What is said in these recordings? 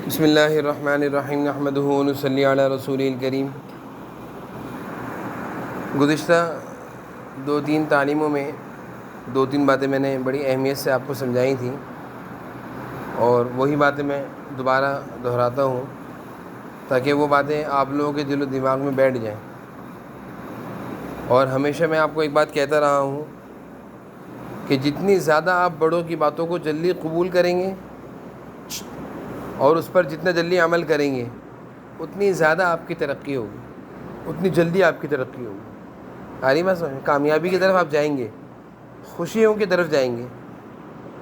بسم اللہ الرحمن الرحیم نحمدہ و نصلی علی رسول الکریم۔ گزشتہ 2-3 تعلیموں میں 2-3 باتیں میں نے بڑی اہمیت سے آپ کو سمجھائی تھیں، اور وہی باتیں میں دوبارہ دہراتا ہوں تاکہ وہ باتیں آپ لوگوں کے دل و دماغ میں بیٹھ جائیں۔ اور ہمیشہ میں آپ کو ایک بات کہتا رہا ہوں کہ جتنی زیادہ آپ بڑوں کی باتوں کو جلدی قبول کریں گے اور اس پر جتنا جلدی عمل کریں گے، اتنی زیادہ آپ کی ترقی ہوگی، اتنی جلدی آپ کی ترقی ہوگی۔ آ رہی بات سمجھ؟ کامیابی کی طرف آپ جائیں گے، خوشیوں کی طرف جائیں گے،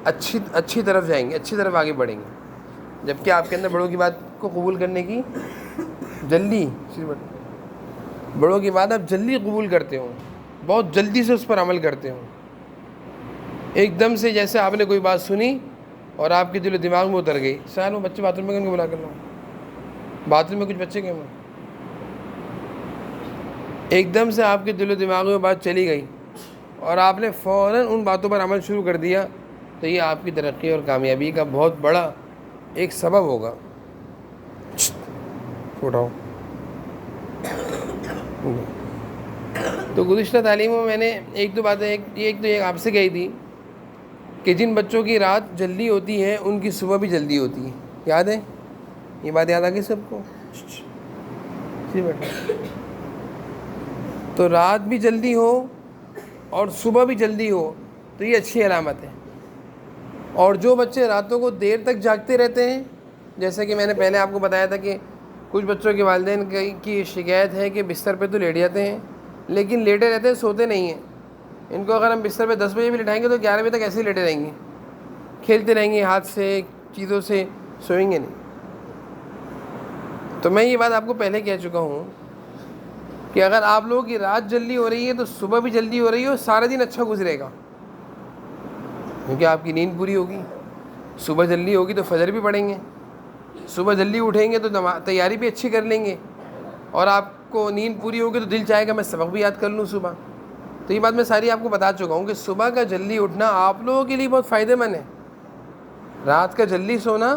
اچھی طرف جائیں گے، اچھی طرف آگے بڑھیں گے، جبکہ آپ کے اندر بڑوں کی بات کو قبول کرنے کی بڑوں کی بات آپ جلدی قبول کرتے ہو، بہت جلدی سے اس پر عمل کرتے ہو۔ ایک دم سے جیسے آپ نے کوئی بات سنی اور آپ کے دل و دماغ میں اتر گئی۔ سال میں بچے باتھ روم میں بلا کر لوں، باتھ روم میں کچھ بچے گئے، ایک دم سے آپ کے دل و دماغ میں بات چلی گئی اور آپ نے فوراً ان باتوں پر عمل شروع کر دیا، تو یہ آپ کی ترقی اور کامیابی کا بہت بڑا ایک سبب ہوگا۔ اٹھاؤ۔ تو گزشتہ تعلیموں میں میں نے ایک تو ایک آپ سے کہی تھی کہ جن بچوں کی رات جلدی ہوتی ہے ان کی صبح بھی جلدی ہوتی ہے۔ یاد ہے؟ یہ بات یاد آ گئی سب کو؟ جی بیٹا۔ تو رات بھی جلدی ہو اور صبح بھی جلدی ہو تو یہ اچھی علامت ہے۔ اور جو بچے راتوں کو دیر تک جاگتے رہتے ہیں، جیسے کہ میں نے پہلے آپ کو بتایا تھا کہ کچھ بچوں کے والدین کی شکایت ہے کہ بستر پہ تو لیٹ جاتے ہیں لیکن لیٹے رہتے ہیں، سوتے نہیں ہیں۔ ان کو اگر ہم بستر پہ 10 بجے بھی لٹائیں گے تو 11 بجے تک ایسے ہی لیٹے رہیں گے، کھیلتے رہیں گے ہاتھ سے، چیزوں سے، سوئیں گے نہیں۔ تو میں یہ بات آپ کو پہلے کہہ چکا ہوں کہ اگر آپ لوگوں کی رات جلدی ہو رہی ہے تو صبح بھی جلدی ہو رہی ہے اور سارا دن اچھا گزرے گا، کیونکہ آپ کی نیند پوری ہوگی۔ صبح جلدی ہوگی تو فجر بھی پڑھیں گے، صبح جلدی اٹھیں گے تو تیاری بھی اچھی کر لیں گے، اور آپ کو نیند پوری ہوگی تو دل چاہے گا میں سبق بھی یاد کر لوں صبح۔ تو یہ بات میں ساری آپ کو بتا چکا ہوں کہ صبح کا جلدی اٹھنا آپ لوگوں کے لیے بہت فائدہ مند ہے۔ رات کا جلدی سونا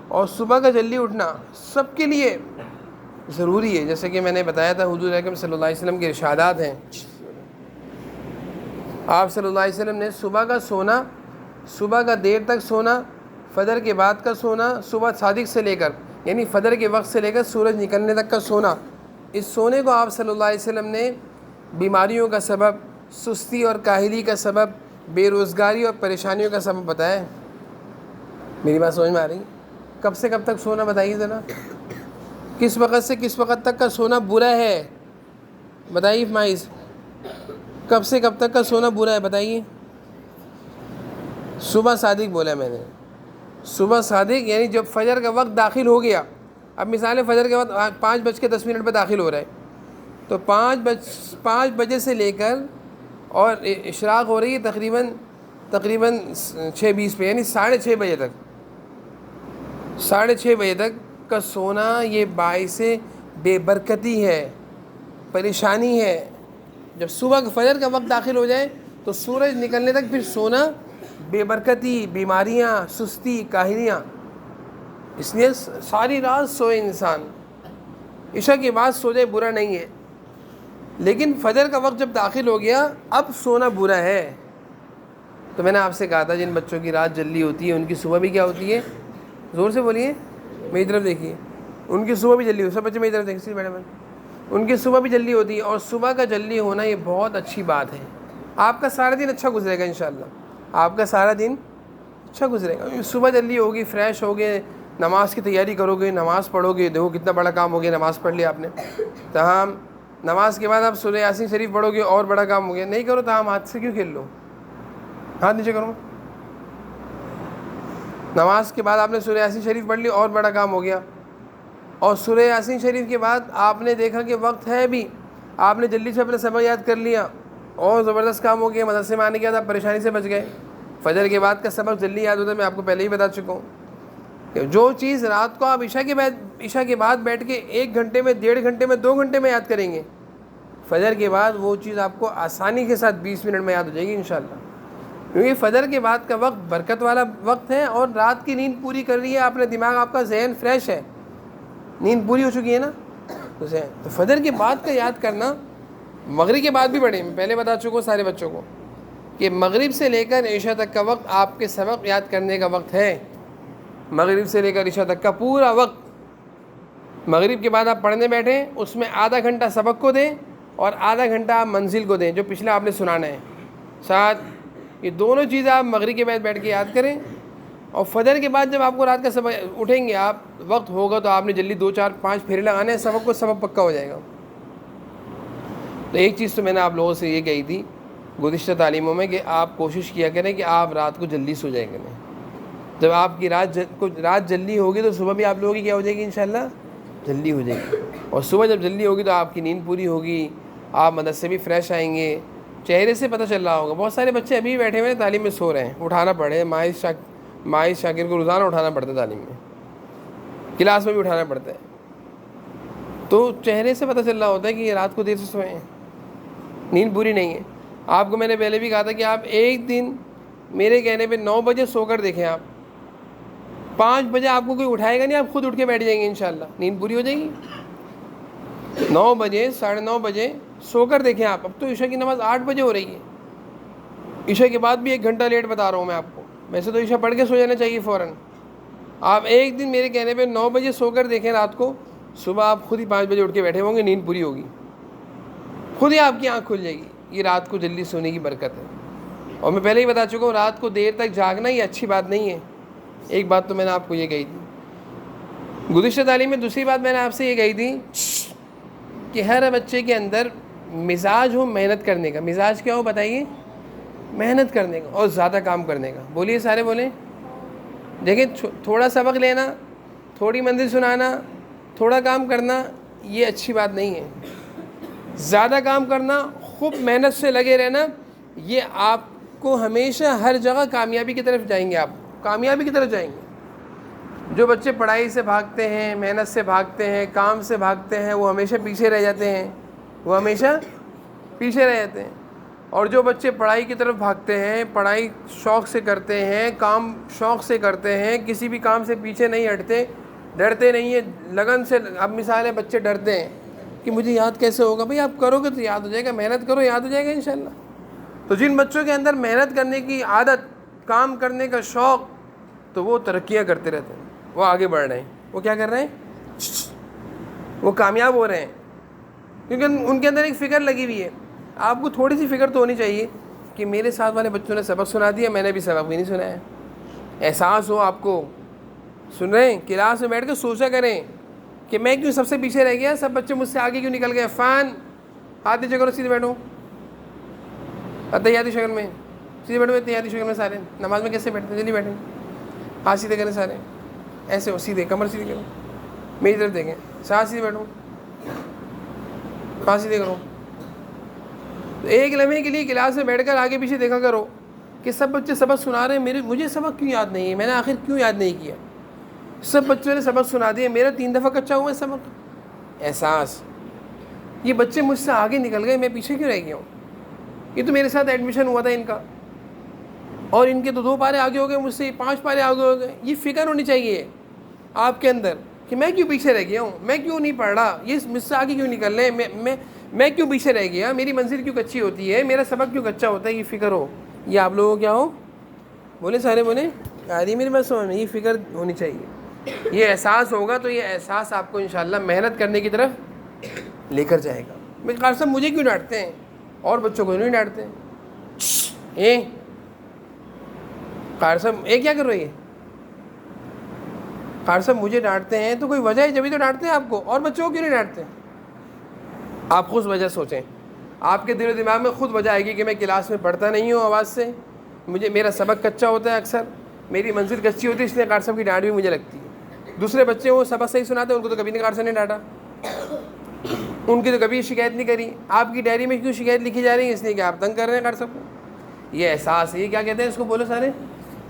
اور صبح کا جلدی اٹھنا سب کے لیے ضروری ہے۔ جیسے کہ میں نے بتایا تھا، حضور اکرم صلی اللہ علیہ وسلم کے ارشادات ہیں۔ آپ صلی اللہ علیہ وسلم نے صبح کا سونا، صبح کا دیر تک سونا، فجر کے بعد کا سونا، صبح صادق سے لے کر یعنی فجر کے وقت سے لے کر سورج نکلنے تک کا سونا، اس سونے کو آپ صلی اللہ علیہ وسلم نے بیماریوں کا سبب، سستی اور کاہلی کا سبب، بے روزگاری اور پریشانیوں کا سبب بتایا ہے۔ میری بات سمجھ میں آ رہی؟ کب سے کب تک سونا بتائیے ذرا؟ کس وقت سے کس وقت تک کا سونا برا ہے؟ بتائیے مائز، کب سے کب تک کا سونا برا ہے بتائیے؟ صبح صادق بولا میں نے، صبح صادق یعنی جب فجر کا وقت داخل ہو گیا۔ اب مثال ہے فجر کے وقت 5:10 پہ داخل ہو رہا ہے، تو 5 بجے سے لے کر اور اشراق ہو رہی ہے تقریباً 6:20 پہ، یعنی 6:30 بجے تک، 6:30 بجے تک کا سونا یہ باعث بے برکتی ہے، پریشانی ہے۔ جب صبح فجر کا وقت داخل ہو جائے تو سورج نکلنے تک پھر سونا بے برکتی، بیماریاں، سستی، کاہلیاں۔ اس لیے ساری رات سوئے انسان، عشاء کے بعد سو جائے برا نہیں ہے، لیکن فجر کا وقت جب داخل ہو گیا اب سونا برا ہے۔ تو میں نے آپ سے کہا تھا جن بچوں کی رات جلدی ہوتی ہے ان کی صبح بھی کیا ہوتی ہے؟ زور سے بولیے، میری طرف دیکھیے۔ ان کی صبح بھی جلدی ہوتی ہے، سب بچے میری طرف دیکھیے میڈم، ان کی صبح بھی جلدی ہوتی ہے، اور صبح کا جلدی ہونا یہ بہت اچھی بات ہے۔ آپ کا سارا دن اچھا گزرے گا انشاءاللہ، آپ کا سارا دن اچھا گزرے گا۔ صبح جلدی ہوگی، فریش ہوگے، نماز کی تیاری کرو گے، نماز پڑھو گے، دیکھو کتنا بڑا کام ہو گیا، نماز پڑھ لیا آپ نے۔ تاہم نماز کے بعد آپ سورہ یاسین شریف پڑھو گے، اور بڑا کام ہو گیا۔ نہیں کرو تاہم ہاتھ سے کیوں کھیل لو؟ ہاتھ نیچے کرو۔ نماز کے بعد آپ نے سورہ یاسین شریف پڑھ لی، اور بڑا کام ہو گیا۔ اور سورہ یاسین شریف کے بعد آپ نے دیکھا کہ وقت ہے بھی، آپ نے جلدی سے اپنا سبق یاد کر لیا، اور زبردست کام ہو گیا، مدرسے میں آنے کے بعد آپ پریشانی سے بچ گئے۔ فجر کے بعد کا سبق جلدی یاد ہوتا ہے، میں آپ کو پہلے ہی بتا چکا ہوں کہ جو چیز رات کو آپ عشاء کے بعد بیٹھ کے 1 گھنٹے میں، 1.5 گھنٹے میں، 2 گھنٹے میں یاد کریں گے، فجر کے بعد وہ چیز آپ کو آسانی کے ساتھ 20 منٹ میں یاد ہو جائے گی انشاءاللہ۔ کیونکہ فجر کے بعد کا وقت برکت والا وقت ہے اور رات کی نیند پوری کر رہی ہے آپ نے, دماغ آپ کا ذہن فریش ہے, نیند پوری ہو چکی ہے نا, تو فجر کے بعد کا یاد کرنا. مغرب کے بعد بھی پڑھیں, میں پہلے بتا چکا ہوں سارے بچوں کو کہ مغرب سے لے کر عشاء تک کا وقت آپ کے سبق یاد کرنے کا وقت ہے. مغرب سے لے کر عشاء تک کا پورا وقت. مغرب کے بعد آپ پڑھنے بیٹھیں, اس میں آدھا گھنٹہ سبق کو دیں اور آدھا گھنٹہ آپ منزل کو دیں جو پچھلا آپ نے سنانا ہے. ساتھ یہ دونوں چیزیں آپ مغرب کے بعد بیٹھ کے یاد کریں. اور فجر کے بعد جب آپ کو رات کا سبق اٹھیں گے آپ, وقت ہوگا تو آپ نے جلدی 2 4 5 پھیرے لگانے ہیں سبق کو, سبق پکا ہو جائے گا. تو ایک چیز تو میں نے آپ لوگوں سے یہ کہی تھی گزشتہ تعلیموں میں کہ آپ کوشش کیا کریں کہ آپ رات کو جلدی سو جائیں کریں. جب آپ کی رات جلدی ہوگی تو صبح بھی آپ لوگوں کی کیا ہو جائے گی انشاءاللہ, جلدی ہو جائے گی. اور صبح جب جلدی ہوگی تو آپ کی نیند پوری ہوگی, آپ مدرسے سے بھی فریش آئیں گے. چہرے سے پتہ چل رہا ہوگا بہت سارے بچے ابھی بیٹھے ہوئے تعلیم میں سو رہے ہیں, اٹھانا پڑے. ماہر شاکر کو روزانہ اٹھانا پڑتا ہے, تعلیم میں کلاس میں بھی اٹھانا پڑتا ہے. تو چہرے سے پتہ چل رہا ہوتا ہے کہ یہ رات کو دیر سے سوئے ہیں, نیند پوری نہیں ہے. آپ کو میں نے پہلے بھی کہا تھا کہ آپ ایک دن میرے کہنے پہ 9 بجے سو کر دیکھیں. آپ 5 بجے آپ کو کوئی اٹھائے گا نہیں, آپ خود اٹھ کے بیٹھ جائیں گے انشاءاللہ, نیند پوری ہو جائے گی. 9 بجے 9:30 بجے سو کر دیکھیں آپ. اب تو عشاء کی نماز 8 بجے ہو رہی ہے, عشاء کے بعد بھی 1 گھنٹہ لیٹ بتا رہا ہوں میں آپ کو. ویسے تو عشاء پڑھ کے سو جانا چاہیے فوراً. آپ ایک دن میرے کہنے پہ 9 بجے سو کر دیکھیں رات کو, صبح آپ خود ہی 5 بجے اٹھ کے بیٹھے ہوں گے, نیند پوری ہوگی, خود ہی آپ کی آنکھ کھل جائے گی. یہ رات کو جلدی سونے کی برکت ہے. اور میں پہلے ہی بتا چکا ہوں رات کو دیر تک جاگنا یہ اچھی بات نہیں ہے. ایک بات تو میں نے آپ کو یہ کہی تھی گزشتہ تعلیم میں. دوسری بات میں نے آپ سے یہ کہی تھی کہ ہر بچے کے اندر مزاج ہو محنت کرنے کا. مزاج کیا ہو بتائیے؟ محنت کرنے کا اور زیادہ کام کرنے کا. بولیے سارے بولیں. دیکھیں تھوڑا سبق لینا, تھوڑی منزل سنانا, تھوڑا کام کرنا یہ اچھی بات نہیں ہے. زیادہ کام کرنا, خوب محنت سے لگے رہنا, یہ آپ کو ہمیشہ ہر جگہ کامیابی کی طرف جائیں گے. آپ کامیابی کی طرف جائیں گے. جو بچے پڑھائی سے بھاگتے ہیں, محنت سے بھاگتے ہیں, کام سے بھاگتے ہیں, وہ ہمیشہ پیچھے رہ جاتے ہیں. وہ ہمیشہ پیچھے رہ جاتے ہیں. اور جو بچے پڑھائی کی طرف بھاگتے ہیں, پڑھائی شوق سے کرتے ہیں, کام شوق سے کرتے ہیں, کسی بھی کام سے پیچھے نہیں ہٹتے, ڈرتے نہیں ہیں, لگن سے. اب مثال ہے بچے ڈرتے ہیں کہ مجھے یاد کیسے ہوگا. بھئی آپ کرو گے تو یاد ہو جائے گا, محنت کرو یاد ہو جائے گا انشاءاللہ. تو جن بچوں کے اندر محنت کرنے کی عادت, کام کرنے کا شوق, تو وہ ترقیاں کرتے رہتے ہیں, وہ آگے بڑھ رہے ہیں. وہ کیا کر رہے ہیں؟ وہ کامیاب ہو رہے ہیں, کیونکہ ان کے اندر ایک فکر لگی ہوئی ہے. آپ کو تھوڑی سی فکر تو ہونی چاہیے کہ میرے ساتھ والے بچوں نے سبق سنا دیا, میں نے بھی سبق بھی نہیں سنایا. احساس ہو آپ کو. سن رہے ہیں؟ کلاس میں بیٹھ کے سوچا کریں کہ میں کیوں سب سے پیچھے رہ گیا, سب بچے مجھ سے آگے کیوں نکل گئے. فان ہاتھ نیچے کرو, سیدھے بیٹھو. تحیاتی شکل میں سیدھے بیٹھو. تحیاتی شکل میں سارے نماز میں کیسے بیٹھتے ہیں؟ جلدی بیٹھیں, ہاتھ سیدھے کریں سارے, ایسے ہو سیدھے, کمر سیدھی کرو, میری طرف دیکھیں. ساتھ سیدھے بیٹھو, ہاتھ سیدھے کرو. ایک لمحے کے لیے کلاس میں بیٹھ کر آگے پیچھے دیکھا کرو کہ سب بچے سبق سنا رہے ہیں, مجھے سبق کیوں یاد نہیں ہے, میں نے آخر کیوں یاد نہیں کیا. سب بچوں نے سبق سنا دیا, میرا 3 دفعہ کچا ہوا ہے سبق. احساس, یہ بچے مجھ سے آگے نکل گئے, میں پیچھے کیوں رہ گیا ہوں. یہ تو میرے ساتھ ایڈمیشن ہوا تھا ان کا, اور ان کے تو 2 پارے آگے ہو گئے مجھ سے, 5 پارے آگے ہو گئے. یہ فکر ہونی چاہیے آپ کے اندر کہ میں کیوں پیچھے رہ گیا ہوں, میں کیوں نہیں پڑھ رہا, یہ مجھ سے آگے کیوں نکل رہے ہیں, میں کیوں پیچھے رہ گیا, میری منزل کیوں کچی ہوتی ہے, میرا سبق کیوں کچا ہوتا ہے. یہ فکر ہو. یہ آپ لوگوں کو کیا ہو؟ بولے سارے بولیں. آ رہی میری بات سمجھ میں؟ یہ فکر ہونی چاہیے. یہ احساس ہوگا تو یہ احساس آپ کو انشاءاللہ محنت کرنے کی طرف لے کر جائے گا. میں قاری صاحب مجھے کیوں ڈانٹتے ہیں اور بچوں کو نہیں ڈانٹتے ہیں؟ قاری صاحب کیا کر رہی ہے؟ قاری صاحب مجھے ڈانٹتے ہیں تو کوئی وجہ ہے, جبھی تو ڈانٹتے ہیں آپ کو, اور بچوں کو کیوں نہیں ڈانٹتے؟ آپ خود وجہ سوچیں. آپ کے دل و دماغ میں خود وجہ آئے گی کہ میں کلاس میں پڑھتا نہیں ہوں آواز سے, میرا سبق کچا ہوتا ہے, اکثر میری منزل کچی ہوتی ہے, اس لیے قاری صاحب کی ڈانٹ بھی مجھے لگتی ہے. دوسرے بچے وہ سبق صحیح سناتے ہیں, ان کو تو کبھی نہیں قاری صاحب نے ڈانٹا, ان کی تو کبھی شکایت نہیں کری. آپ کی ڈائری میں کیوں شکایت لکھی جا رہی ہے؟ اس لیے کہ آپ تنگ کر رہے ہیں قاری صاحب کو. یہ احساس ہے. یہ کیا کہتے ہیں اس کو؟ بولو سارے.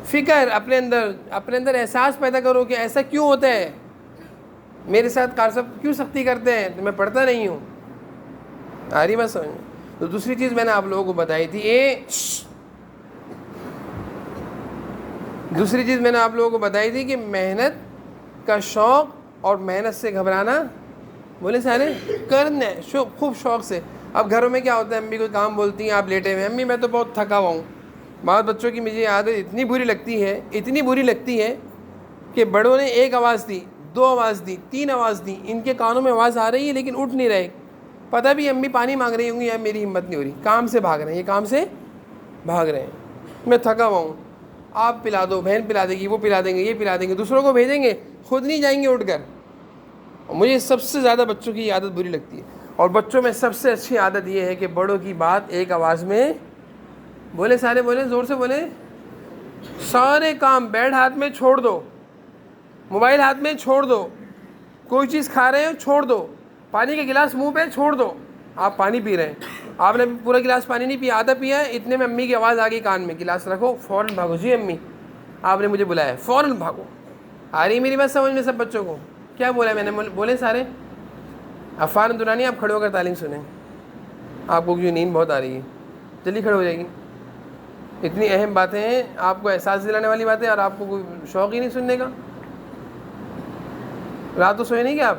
فکر. اپنے اندر احساس پیدا کرو کہ ایسا کیوں ہوتا ہے, میرے ساتھ قاری صاحب کیوں سختی کرتے ہیں, تو میں پڑھتا نہیں ہوں. آ رہی بات سمجھ میں؟ تو دوسری چیز میں نے آپ لوگوں کو بتائی تھی, دوسری چیز میں نے آپ لوگوں کو بتائی تھی کہ محنت کا شوق اور محنت سے گھبرانا، بولے سارے کرنا ہے خوب شوق سے. اب گھروں میں کیا ہوتا ہے، امی کوئی کام بولتی ہیں آپ لیٹے ہوئے، امی میں تو بہت تھکا ہوا ہوں. بعض بچوں کی مجھے عادت اتنی بری لگتی ہے کہ بڑوں نے ایک آواز دی، 2 آواز دی، 3 آواز دی، ان کے کانوں میں آواز آ رہی ہے لیکن اٹھ نہیں رہے. پتہ بھی امی پانی مانگ رہی ہوں گی یا میری ہمت نہیں ہو رہی، کام سے بھاگ رہے ہیں، یہ کام سے بھاگ رہے ہیں. میں تھکا ہوا ہوں، آپ پلا دو، بہن پلا دے گی، وہ پلا دیں گے، یہ پلا دیں گے، دوسروں کو بھیجیں گے، خود نہیں جائیں گے اٹھ کر. مجھے سب سے زیادہ بچوں کی عادت بری لگتی ہے. اور بچوں میں سب سے اچھی عادت یہ ہے کہ بڑوں کی بات ایک آواز میں بولے سارے، بولے زور سے بولے، سارے کام بیڈ ہاتھ میں چھوڑ دو، موبائل ہاتھ میں چھوڑ دو، کوئی چیز کھا رہے ہو چھوڑ دو، پانی کا گلاس منہ پہ چھوڑ دو. آپ پانی پی رہے ہیں، آپ نے پورا گلاس پانی نہیں پیا، آدھا پیا ہے، اتنے میں امی کی آواز آ گئی کان میں، گلاس رکھو، فوراً بھاگو، جی امی آپ نے مجھے بلایا، فوراً بھاگو. آ رہی میری بات سمجھ میں سب بچوں کو؟ کیا بولا میں نے؟ بولے سارے. عفان دورانی آپ کھڑے ہو کر تعلیم سنیں. آپ کو کیوں نیند بہت آ رہی ہے، جلدی کھڑے ہو جائے گی. اتنی اہم باتیں ہیں، آپ کو احساس دلانے والی باتیں، اور آپ کو کوئی شوق ہی نہیں سننے کا. رات تو سوئے نہیں کیا آپ؟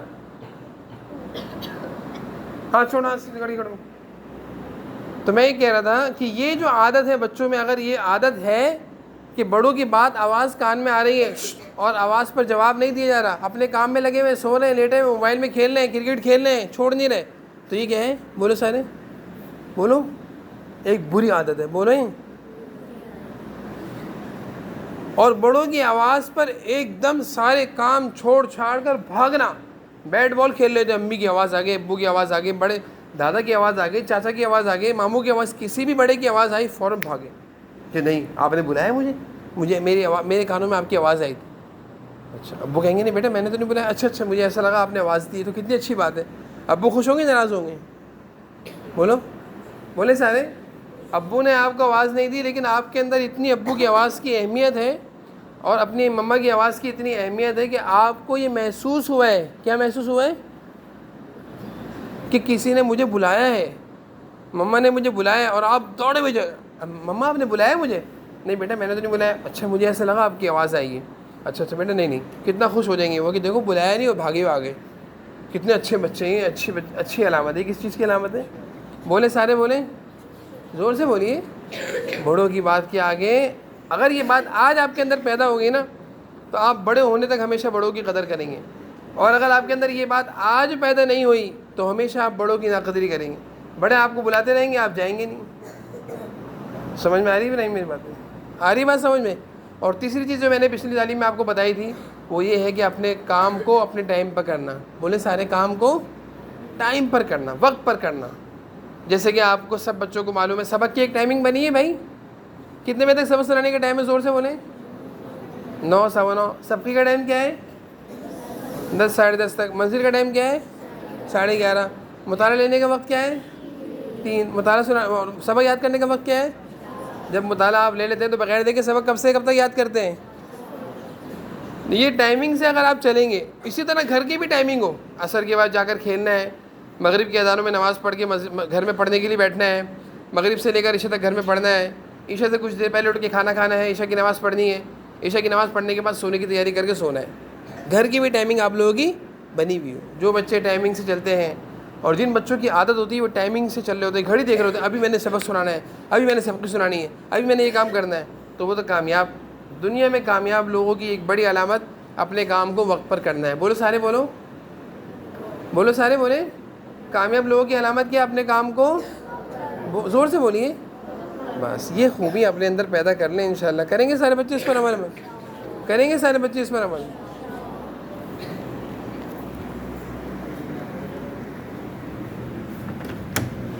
ہاں چھوڑا گاڑی کھڑو. تو میں یہ کہہ رہا تھا کہ یہ جو عادت ہے بچوں میں، اگر یہ عادت ہے کہ بڑوں کی بات آواز کان میں آ رہی ہے اور آواز پر جواب نہیں دیا جا رہا، اپنے کام میں لگے ہوئے، سو رہے ہیں، لیٹے ہوئے، موبائل میں کھیل رہے ہیں، کرکٹ کھیل رہے ہیں، چھوڑ نہیں رہے، تو یہ کیا ہے؟ بولو سارے بولو، ایک بری عادت ہے. بولو ہی. اور بڑوں کی آواز پر ایک دم سارے کام چھوڑ چھاڑ کر بھاگنا. بیٹ بال کھیل رہے تھے، امی کی آواز آ گئی، ابو کی آواز آ گئی، بڑے دادا کی آواز آ گئی، چاچا کی آواز آ گئی، ماموں کی آواز، کسی بھی بڑے کی آواز آئی فوراً بھاگے کہ نہیں آپ نے بلایا مجھے میرے کانوں میں آپ کی آواز آئی تھی. اچھا ابو کہیں گے نہیں بیٹا میں نے تو نہیں بلایا. اچھا مجھے ایسا لگا آپ نے آواز دی، تو کتنی اچھی بات ہے. ابو خوش ہوں گے ناراض ہوں گے؟ بولو بولے سارے. ابو نے آپ کو آواز نہیں دی لیکن آپ کے اندر اتنی ابو کی آواز کی اہمیت ہے اور اپنی مما کی آواز کی اتنی اہمیت ہے کہ آپ کو یہ محسوس ہوا ہے. کیا محسوس ہوا ہے؟ کہ کسی نے مجھے بلایا ہے، مما نے مجھے بلایا ہے، اور آپ دوڑے ہوئے جائے، مما آپ نے بلایا مجھے؟ نہیں بیٹا میں نے تو نہیں بلایا. اچھا مجھے ایسا لگا آپ کی آواز آئی ہے. اچھا بیٹا نہیں. کتنا خوش ہو جائیں گے وہ کہ دیکھو بلایا نہیں اور بھاگے ہوئے آگے. کتنے اچھے بچے ہیں، اچھی علامت ہے. کس چیز کی علامت ہے؟ بولے سارے بولیں، زور سے بولیے. بڑوں کی بات کے آگے اگر یہ بات آج آپ کے اندر پیدا ہو گئی نا تو آپ بڑے ہونے تک ہمیشہ بڑوں کی قدر کریں گے. اور اگر آپ کے اندر یہ بات آج پیدا نہیں ہوئی تو ہمیشہ آپ بڑوں کی ناقدری کریں گے. بڑے آپ کو بلاتے رہیں گے، آپ جائیں گے نہیں. سمجھ میں آ رہی ہے نہیں میری باتیں؟ آ رہی بات سمجھ میں؟ اور تیسری چیز جو میں نے پچھلی تعلیم میں آپ کو بتائی تھی وہ یہ ہے کہ اپنے کام کو اپنے ٹائم پر کرنا. بولے سارے کام کو ٹائم پر کرنا، وقت پر کرنا. جیسے کہ آپ کو سب بچوں کو معلوم ہے سبق کی ایک ٹائمنگ بنی ہے بھائی. کتنے بجے تک سبق سنانے کا ٹائم ہے؟ زور سے بولیں. 9 سوا 9. سبقی کا ٹائم کیا ہے؟ 10 ساڑھے 10 تک. منزل کا ٹائم کیا ہے؟ 11:30. مطالعہ لینے کا وقت کیا ہے؟ 3. مطالعہ سبق یاد کرنے کا وقت کیا ہے؟ جب مطالعہ آپ لے لیتے ہیں تو بغیر دیکھے سبق کب سے کب تک یاد کرتے ہیں؟ یہ ٹائمنگ سے اگر آپ چلیں گے. اسی طرح گھر کی بھی ٹائمنگ ہو. عصر کے بعد جا کر کھیلنا ہے، مغرب کی اذانوں میں نماز پڑھ کے گھر میں پڑھنے کے لیے بیٹھنا ہے، مغرب سے لے کر عشاء تک گھر میں پڑھنا ہے، عشاء سے کچھ دیر پہلے اٹھ کے کھانا کھانا ہے، عشاء کی نماز پڑھنی ہے، عشاء کی نماز پڑھنے کے بعد سونے کی تیاری کر کے سونا ہے. گھر کی بھی ٹائمنگ آپ لوگوں کی بنی ہوئی ہو. جو بچے ٹائمنگ سے چلتے ہیں اور جن بچوں کی عادت ہوتی ہے وہ ٹائمنگ سے چل رہے ہوتے ہیں، گھڑی دیکھ رہے ہوتے ہیں، ابھی میں نے سبق سنانا ہے، ابھی میں نے سبق سنانی ہے، ابھی میں نے یہ کام کرنا ہے، تو وہ تو کامیاب. دنیا میں کامیاب لوگوں کی ایک بڑی علامت اپنے کام کو وقت پر کرنا ہے. بولو سارے بولو، بولو سارے بولیں. کامیاب لوگوں کی علامت کیا؟ اپنے کام کو زور سے بولیے. بس یہ خوبی اپنے اندر پیدا کر لیں، انشاءاللہ کریں گے سارے بچے اس پر عمل. کریں گے سارے بچے اس پر عمل.